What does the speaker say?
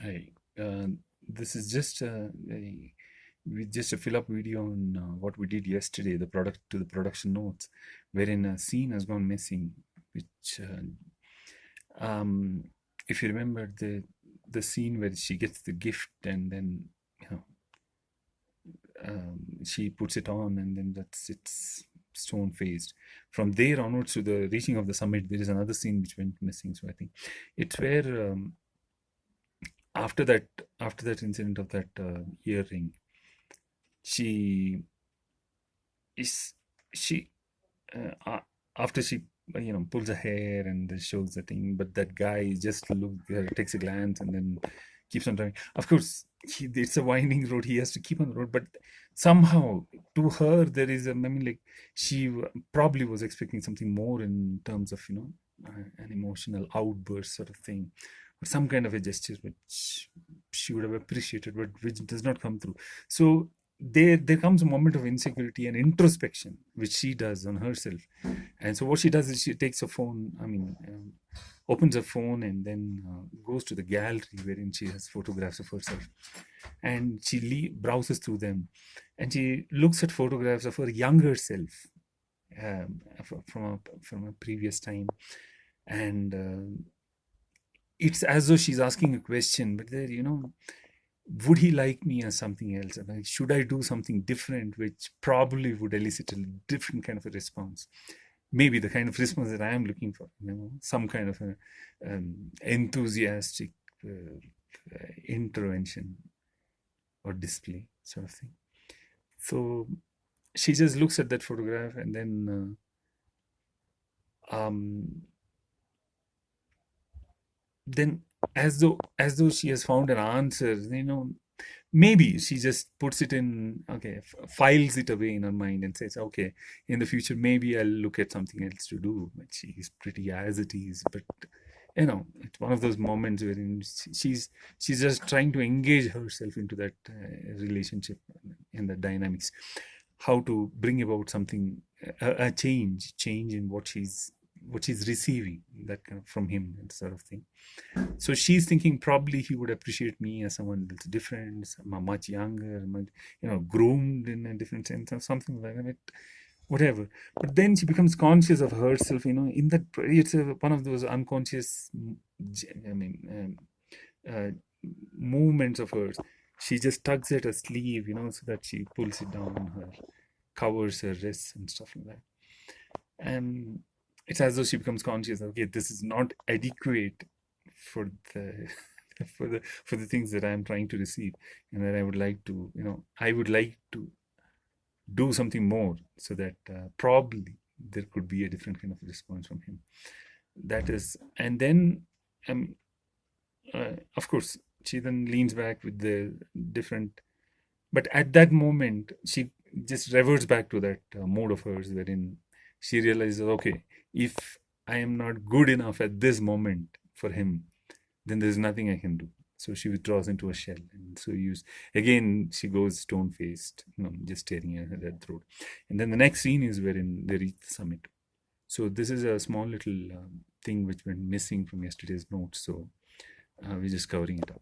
I This is just just a fill up video on what we did yesterday, the production notes, wherein a scene has gone missing, which um, if you remember the scene where she gets the gift and then you know she puts it on and then it's stone faced. From there onwards to the reaching of the summit, there is another scene which went missing. So I think it's where after that after that incident of that earring, she is she after she pulls her hair and then shows the thing, but that guy just takes a glance and then keeps on driving. Of course, it's a winding road, he has to keep on the road, but somehow to her there is like she probably was expecting something more in terms of an emotional outburst sort of thing, or some kind of a gesture which she would have appreciated, but which does not come through. So there comes a moment of insecurity and introspection which she does on herself. And so what she does is she takes a phone, opens a phone and then goes to the gallery wherein she has photographs of herself, and she browses through them, and she looks at photographs of her younger self, from a previous time. And it's as though she's asking a question, but there, would he like me as something else? Like, should I do something different, which probably would elicit a different kind of a response? Maybe the kind of response that I am looking for, some kind of a enthusiastic intervention or display sort of thing. So she just looks at that photograph and then as though she has found an answer, maybe she just puts it in, okay, files it away in her mind and says, okay, in the future maybe I'll look at something else to do. But she is pretty as it is. But it's one of those moments wherein she's just trying to engage herself into that relationship and the dynamics, how to bring about something, a change in what she's receiving, that kind of from him, and sort of thing. So she's thinking probably he would appreciate me as someone that's different, much younger, groomed in a different sense or something like that, whatever. But then she becomes conscious of herself, in that it's one of those unconscious, I mean, movements of hers. She just tugs at her sleeve, so that she pulls it down on her, covers her wrists and stuff like that. And it's as though she becomes conscious, okay, this is not adequate for the for the things that I'm trying to receive, and that I would like to do something more, so that probably there could be a different kind of response from him. That is, and then of course she then leans back with the different, but at that moment she just reverts back to that mode of hers wherein she realizes, okay, if I am not good enough at this moment for him, then there's nothing I can do. So she withdraws into a shell, and so again she goes stone faced, just staring at her throat. And then the next scene is wherein they reach the summit. So this is a small little thing which went missing from yesterday's notes. So we're just covering it up.